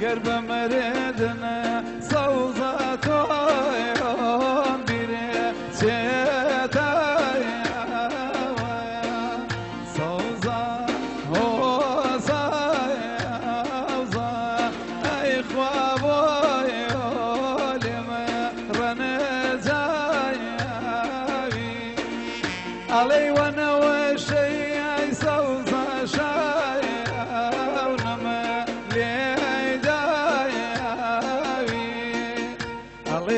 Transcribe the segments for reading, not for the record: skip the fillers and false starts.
قرب مردنا صوزاتهم بيري شتايا صوزا هوزايا وزا اي خوابوي لما رنزايا علي وانا وشي صوزا شايا ونما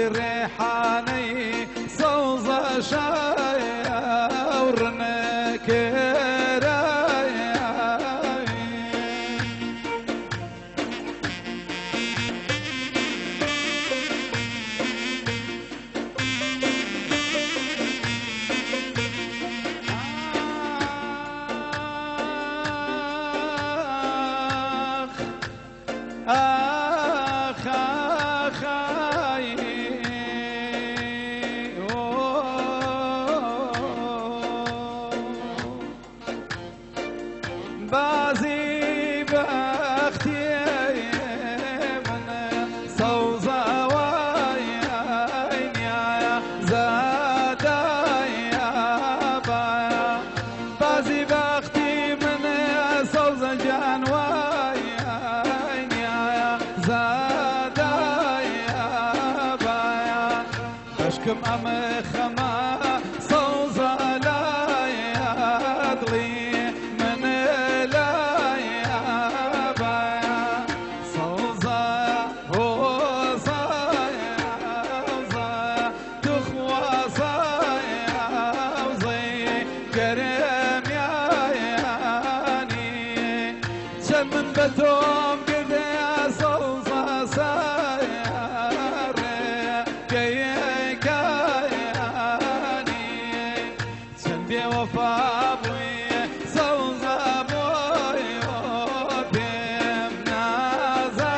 ريحاني صوزة شايا ورنا كرايا آخ آخ بازي بختي من صوزة ويا زادا يا بايا بازي بختي من صوزة جان ويا زادا يا بايا بشكم أم خما صوزة لا يضلي من بتوم قد يا صوصة ساير كي كياني سندي وفا بوي صوصة بوي وبيم نازاياني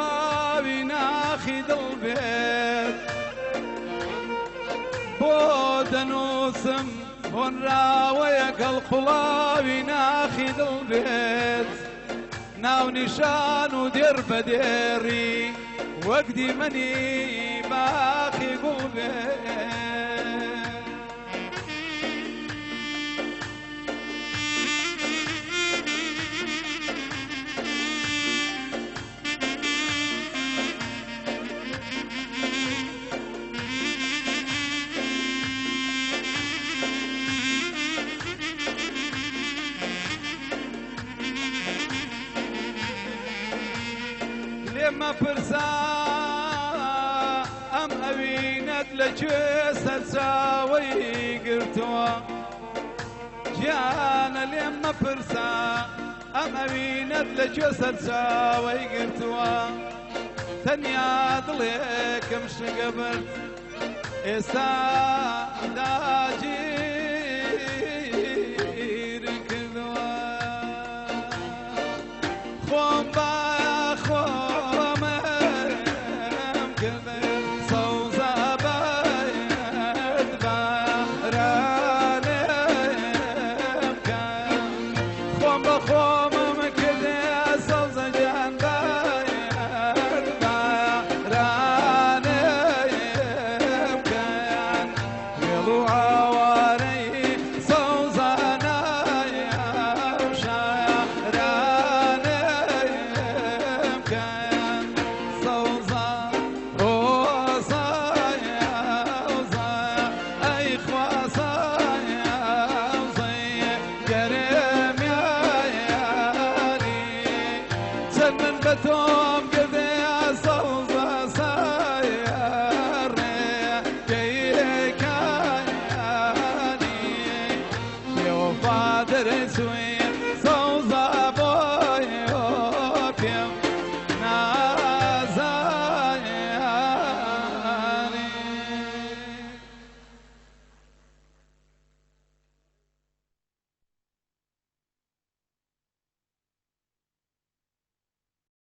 الخلاوي ناخذ البيت بود نوسم ونراويك الخلاوي ناخذ البيت ناو نشان ودير بديري وقدي مني باقي قلبي لما فرسا ام اوينت لجوي سرساوي قرتوا جانا لما فرسا ام اوينت لجوي سرساوي قرتوا تنيا ضليك مش قبل إسا داجير كذوا خوم با خوم كذا صوزا بايد بارانم كان خوم با خوم كذا صوزا جان بايد بارانم كان يلو عواري صوزا نايا وشارانم كان صوزا روصايا وزايا اي خواصايا وزي كريم يا يالي سمن بتوم